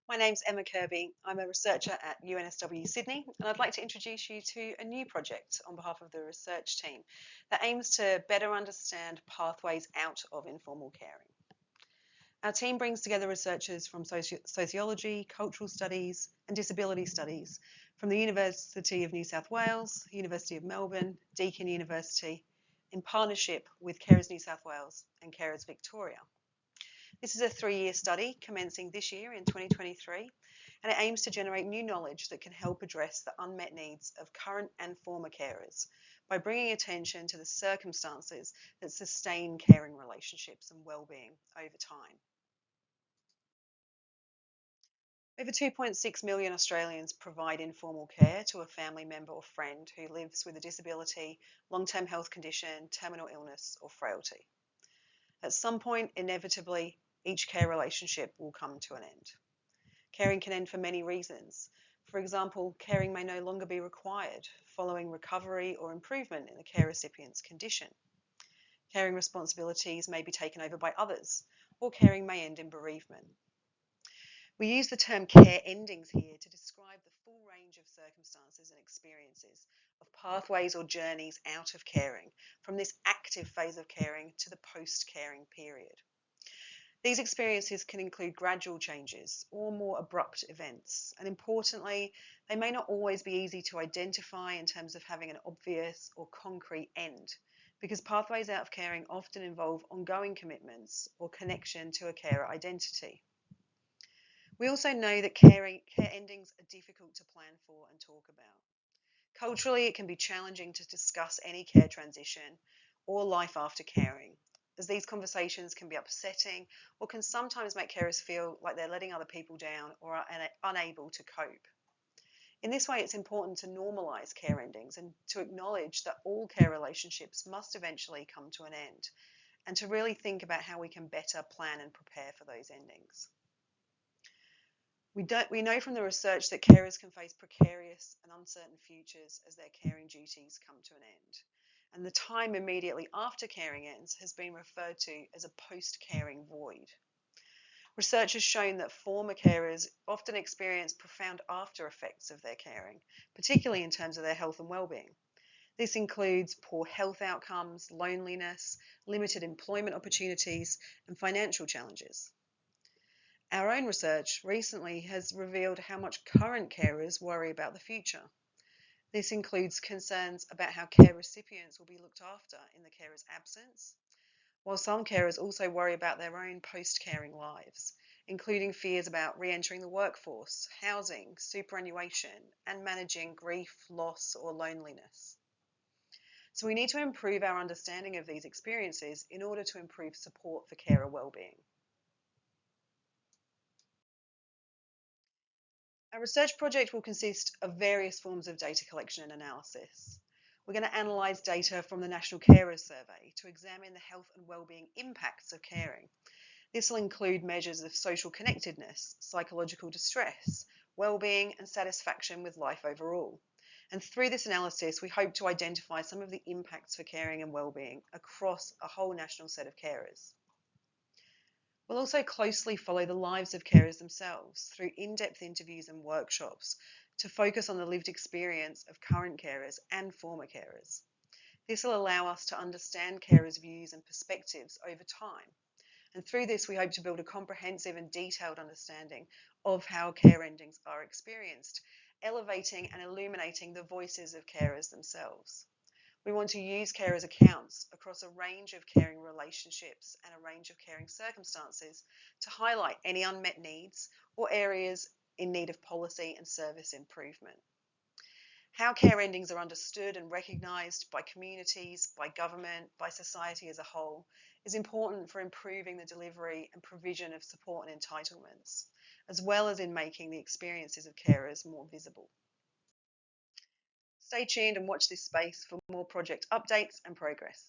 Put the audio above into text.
My name's Emma Kirby. I'm a researcher at UNSW Sydney, and I'd like to introduce you to a new project on behalf of the research team that aims to better understand pathways out of informal caring. Our team brings together researchers from sociology, cultural studies, and disability studies from the University of New South Wales, University of Melbourne, Deakin University, in partnership with Carers New South Wales and Carers Victoria. This is a 3-year study commencing this year in 2023, and it aims to generate new knowledge that can help address the unmet needs of current and former carers by bringing attention to the circumstances that sustain caring relationships and wellbeing over time. Over 2.6 million Australians provide informal care to a family member or friend who lives with a disability, long-term health condition, terminal illness or frailty. At some point, inevitably, each care relationship will come to an end. Caring can end for many reasons. For example, caring may no longer be required following recovery or improvement in the care recipient's condition. Caring responsibilities may be taken over by others, or caring may end in bereavement. We use the term care endings here to describe the full range of circumstances and experiences of pathways or journeys out of caring, from this active phase of caring to the post-caring period. These experiences can include gradual changes or more abrupt events, and importantly, they may not always be easy to identify in terms of having an obvious or concrete end, because pathways out of caring often involve ongoing commitments or connection to a carer identity. We also know that care endings are difficult to plan for and talk about. Culturally, it can be challenging to discuss any care transition or life after caring, as these conversations can be upsetting or can sometimes make carers feel like they're letting other people down or are unable to cope. In this way, it's important to normalise care endings and to acknowledge that all care relationships must eventually come to an end, and to really think about how we can better plan and prepare for those endings. We know from the research that carers can face precarious and uncertain futures as their caring duties come to an end. And the time immediately after caring ends has been referred to as a post-caring void. Research has shown that former carers often experience profound after effects of their caring, particularly in terms of their health and wellbeing. This includes poor health outcomes, loneliness, limited employment opportunities, and financial challenges. Our own research recently has revealed how much current carers worry about the future. This includes concerns about how care recipients will be looked after in the carer's absence, while some carers also worry about their own post-caring lives, including fears about re-entering the workforce, housing, superannuation, and managing grief, loss, or loneliness. So we need to improve our understanding of these experiences in order to improve support for carer wellbeing. Our research project will consist of various forms of data collection and analysis. We're going to analyse data from the National Carers Survey to examine the health and wellbeing impacts of caring. This will include measures of social connectedness, psychological distress, wellbeing and satisfaction with life overall. And through this analysis, we hope to identify some of the impacts for caring and wellbeing across a whole national set of carers. We'll also closely follow the lives of carers themselves through in-depth interviews and workshops to focus on the lived experience of current carers and former carers. This will allow us to understand carers' views and perspectives over time. And through this, we hope to build a comprehensive and detailed understanding of how care endings are experienced, elevating and illuminating the voices of carers themselves. We want to use carers' accounts across a range of caring relationships and a range of caring circumstances to highlight any unmet needs or areas in need of policy and service improvement. How care endings are understood and recognised by communities, by government, by society as a whole is important for improving the delivery and provision of support and entitlements, as well as in making the experiences of carers more visible. Stay tuned and watch this space for more project updates and progress.